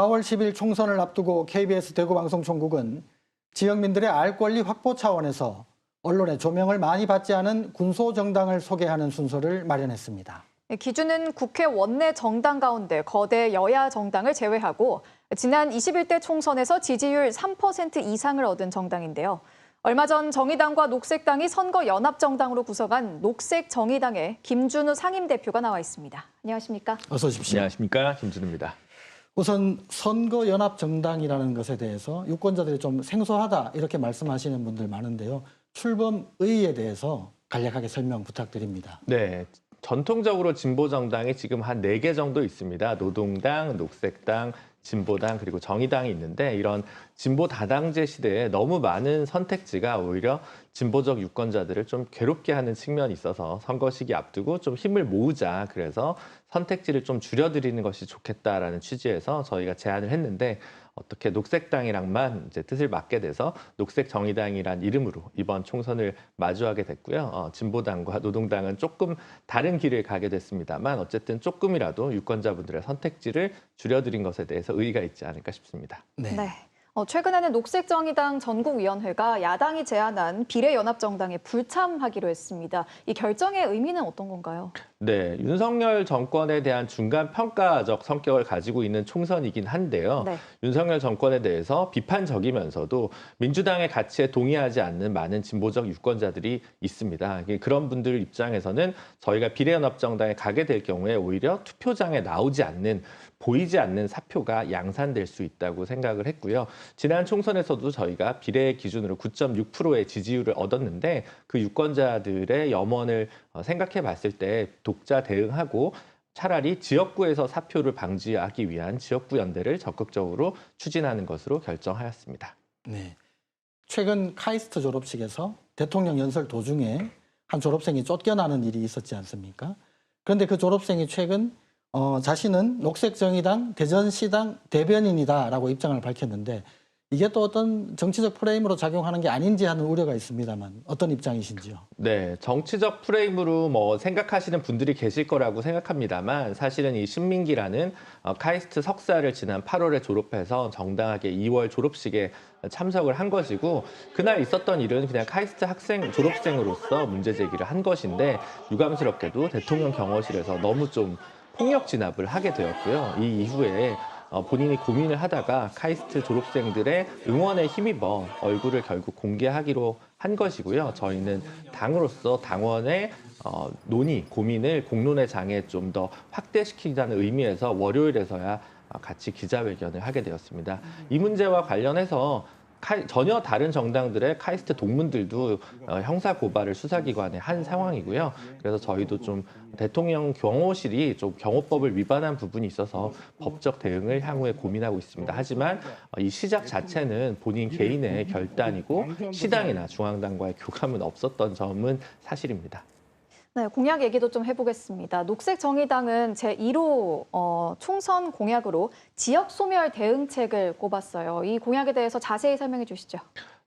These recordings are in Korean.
4월 10일 총선을 앞두고 KBS 대구방송총국은 지역민들의 알 권리 확보 차원에서 언론의 조명을 많이 받지 않은 군소정당을 소개하는 순서를 마련했습니다. 기준은 국회 원내 정당 가운데 거대 여야 정당을 제외하고 지난 21대 총선에서 지지율 3% 이상을 얻은 정당인데요. 얼마 전 정의당과 녹색당이 선거 연합정당으로 구성한 녹색정의당에 김준우 상임대표가 나와 있습니다. 안녕하십니까? 어서 오십시오. 안녕하십니까? 김준우입니다. 우선 선거연합정당이라는 것에 대해서 유권자들이 좀 생소하다 이렇게 말씀하시는 분들 많은데요. 출범의에 대해서 간략하게 설명 부탁드립니다. 네. 전통적으로 진보정당이 지금 한 4개 정도 있습니다. 노동당, 녹색당, 진보당 그리고 정의당이 있는데 이런 진보 다당제 시대에 너무 많은 선택지가 오히려 진보적 유권자들을 좀 괴롭게 하는 측면이 있어서 선거 시기 앞두고 좀 힘을 모으자 그래서 선택지를 좀 줄여드리는 것이 좋겠다라는 취지에서 저희가 제안을 했는데 어떻게 녹색당이랑만 이제 뜻을 맞게 돼서 녹색정의당이란 이름으로 이번 총선을 마주하게 됐고요. 진보당과 노동당은 조금 다른 길을 가게 됐습니다만 어쨌든 조금이라도 유권자분들의 선택지를 줄여드린 것에 대해서 의의가 있지 않을까 싶습니다. 네. 최근에는 녹색정의당 전국위원회가 야당이 제안한 비례연합정당에 불참하기로 했습니다. 이 결정의 의미는 어떤 건가요? 네, 윤석열 정권에 대한 중간 평가적 성격을 가지고 있는 총선이긴 한데요. 네. 윤석열 정권에 대해서 비판적이면서도 민주당의 가치에 동의하지 않는 많은 진보적 유권자들이 있습니다. 그런 분들 입장에서는 저희가 비례연합정당에 가게 될 경우에 오히려 투표장에 나오지 않는 보이지 않는 사표가 양산될 수 있다고 생각을 했고요. 지난 총선에서도 저희가 비례 기준으로 9.6%의 지지율을 얻었는데 그 유권자들의 염원을 생각해 봤을 때 독자 대응하고 차라리 지역구에서 사표를 방지하기 위한 지역구 연대를 적극적으로 추진하는 것으로 결정하였습니다. 네. 최근 카이스트 졸업식에서 대통령 연설 도중에 한 졸업생이 쫓겨나는 일이 있었지 않습니까? 그런데 그 졸업생이 최근 자신은 녹색정의당 대전시당 대변인이다라고 입장을 밝혔는데 이게 또 어떤 정치적 프레임으로 작용하는 게 아닌지 하는 우려가 있습니다만 어떤 입장이신지요? 네, 정치적 프레임으로 생각하시는 분들이 계실 거라고 생각합니다만 사실은 이 신민기라는 카이스트 석사를 지난 8월에 졸업해서 정당하게 2월 졸업식에 참석을 한 것이고 그날 있었던 일은 그냥 카이스트 학생 졸업생으로서 문제 제기를 한 것인데 유감스럽게도 대통령 경호실에서 너무 좀 폭력 진압을 하게 되었고요. 이 이후에 본인이 고민을 하다가 카이스트 졸업생들의 응원에 힘입어 얼굴을 결국 공개하기로 한 것이고요. 저희는 당으로서 당원의 논의, 고민을 공론의 장에 좀 더 확대시키자는 의미에서 월요일에서야 같이 기자회견을 하게 되었습니다. 이 문제와 관련해서 전혀 다른 정당들의 카이스트 동문들도 형사 고발을 수사기관에 한 상황이고요. 그래서 저희도 좀 대통령 경호실이 좀 경호법을 위반한 부분이 있어서 법적 대응을 향후에 고민하고 있습니다. 하지만 이 시작 자체는 본인 개인의 결단이고 시당이나 중앙당과의 교감은 없었던 점은 사실입니다. 네, 공약 얘기도 좀 해보겠습니다. 녹색정의당은 제1호 총선 공약으로 지역 소멸 대응책을 꼽았어요. 이 공약에 대해서 자세히 설명해 주시죠.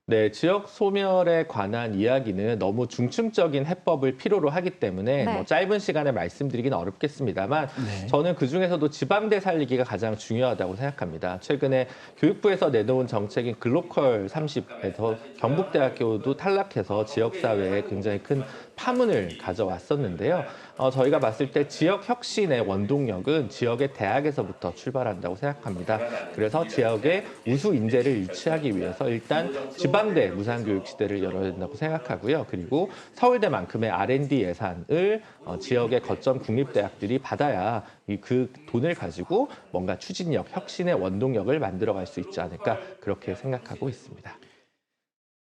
네, 지역 소멸에 관한 이야기는 너무 중증적인 해법을 필요로 하기 때문에 네. 짧은 시간에 말씀드리기는 어렵겠습니다만 네. 저는 그중에서도 지방대 살리기가 가장 중요하다고 생각합니다. 최근에 교육부에서 내놓은 정책인 글로컬 30에서 경북대학교도 탈락해서 지역사회에 굉장히 큰 파문을 가져왔었는데요. 저희가 봤을 때 지역 혁신의 원동력은 지역의 대학에서부터 출발한다고 생각합니다. 그래서 지역의 우수 인재를 유치하기 위해서 일단 지방대 무상교육 시대를 열어야 된다고 생각하고요. 그리고 서울대만큼의 R&D 예산을 지역의 거점 국립대학들이 받아야 그 돈을 가지고 뭔가 추진력, 혁신의 원동력을 만들어갈 수 있지 않을까 그렇게 생각하고 있습니다.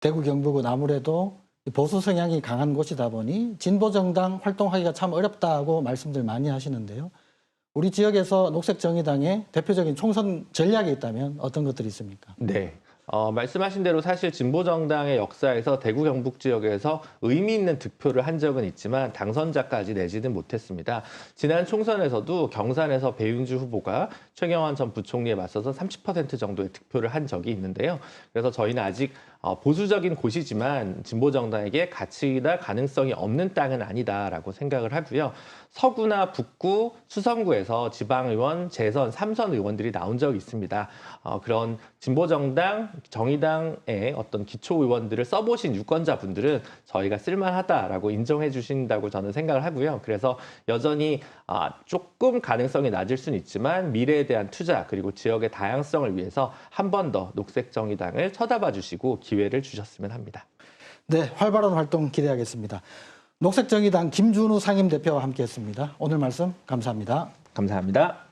대구 경북은 아무래도 보수 성향이 강한 곳이다 보니 진보정당 활동하기가 참 어렵다고 말씀들 많이 하시는데요. 우리 지역에서 녹색정의당의 대표적인 총선 전략이 있다면 어떤 것들이 있습니까? 네. 말씀하신 대로 사실 진보정당의 역사에서 대구 경북 지역에서 의미 있는 득표를 한 적은 있지만 당선자까지 내지는 못했습니다. 지난 총선에서도 경산에서 배윤주 후보가 최경환 전 부총리에 맞서서 30% 정도의 득표를 한 적이 있는데요. 그래서 저희는 아직 보수적인 곳이지만 진보정당에게 가치나 가능성이 없는 땅은 아니다라고 생각을 하고요. 서구나 북구, 수성구에서 지방의원, 재선, 3선 의원들이 나온 적이 있습니다. 그런 진보정당, 정의당의 어떤 기초의원들을 써보신 유권자분들은 저희가 쓸만하다라고 인정해 주신다고 저는 생각을 하고요. 그래서 여전히 조금 가능성이 낮을 수는 있지만 미래에 대한 투자 그리고 지역의 다양성을 위해서 한 번 더 녹색정의당을 쳐다봐 주시고 기회를 주셨으면 합니다. 네, 활발한 활동 기대하겠습니다. 녹색정의당 김준우 상임대표와 함께했습니다. 오늘 말씀 감사합니다. 감사합니다.